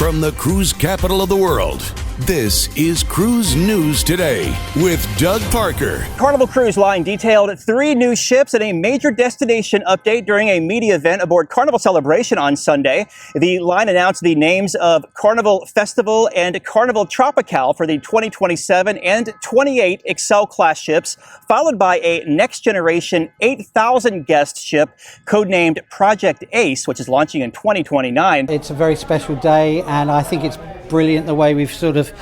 From the cruise capital of the world, this is Cruise News Today with Doug Parker. Carnival Cruise Line detailed 3 new ships and a major destination update during a media event aboard Carnival Celebration on Sunday. The line announced the names of Carnival Festivale and Carnival Tropicale for the 2027 and 28 Excel class ships, followed by a next generation 8,000 guest ship codenamed Project Ace, which is launching in 2029. It's a very special day, and I think it's brilliant the way we've sort of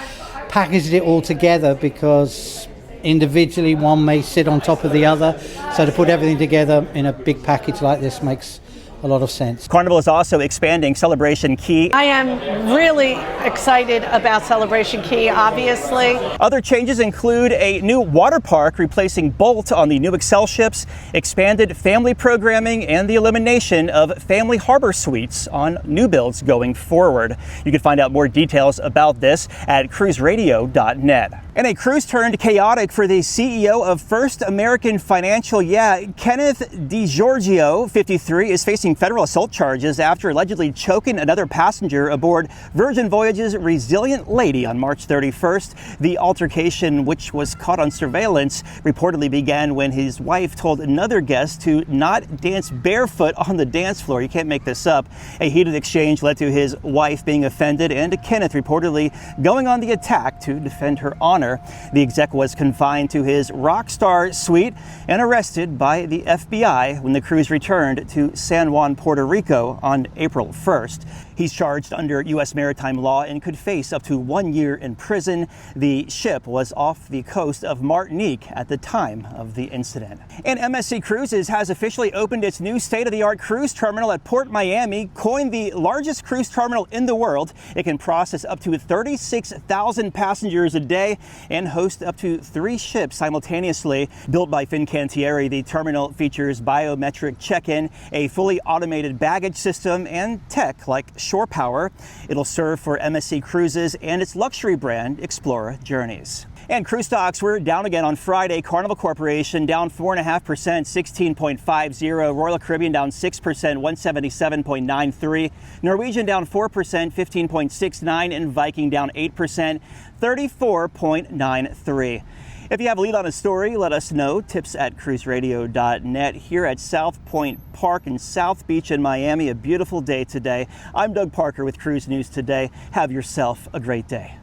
packaged it all together, because individually one may sit on top of the other, so to put everything together in a big package like this makes a lot of sense. Carnival is also expanding Celebration Key. I am really excited about Celebration Key, obviously. Other changes include a new water park replacing Bolt on the new Excel ships, expanded family programming, and the elimination of family harbor suites on new builds going forward. You can find out more details about this at cruiseradio.net. And a cruise turned chaotic for the CEO of First American Financial. Kenneth DiGiorgio, 53, is facing federal assault charges after allegedly choking another passenger aboard Virgin Voyages Resilient Lady on March 31st. The altercation, which was caught on surveillance, reportedly began when his wife told another guest to not dance barefoot on the dance floor. You can't make this up. A heated exchange led to his wife being offended and Kenneth reportedly going on the attack to defend her honor. The exec was confined to his Rockstar suite and arrested by the FBI when the cruise returned to San Juan, Puerto Rico on April 1st. He's charged under U.S. maritime law and could face up to 1 year in prison. The ship was off the coast of Martinique at the time of the incident. And MSC Cruises has officially opened its new state-of-the-art cruise terminal at PortMiami. Coined the largest cruise terminal in the world, it can process up to 36,000 passengers a day and host up to 3 ships simultaneously. Built by Fincantieri, the terminal features biometric check-in, a fully automated baggage system, and tech like shore power. It'll serve for MSC Cruises and its luxury brand, Explorer Journeys. And cruise stocks were down again on Friday. Carnival Corporation down 4.5%, 16.50. Royal Caribbean down 6%, 177.93. Norwegian down 4%, 15.69. And Viking down 8%, 34.93. If you have a lead on a story, let us know. Tips at cruiseradio.net. Here at South Point Park in South Beach in Miami, a beautiful day today. I'm Doug Parker with Cruise News Today. Have yourself a great day.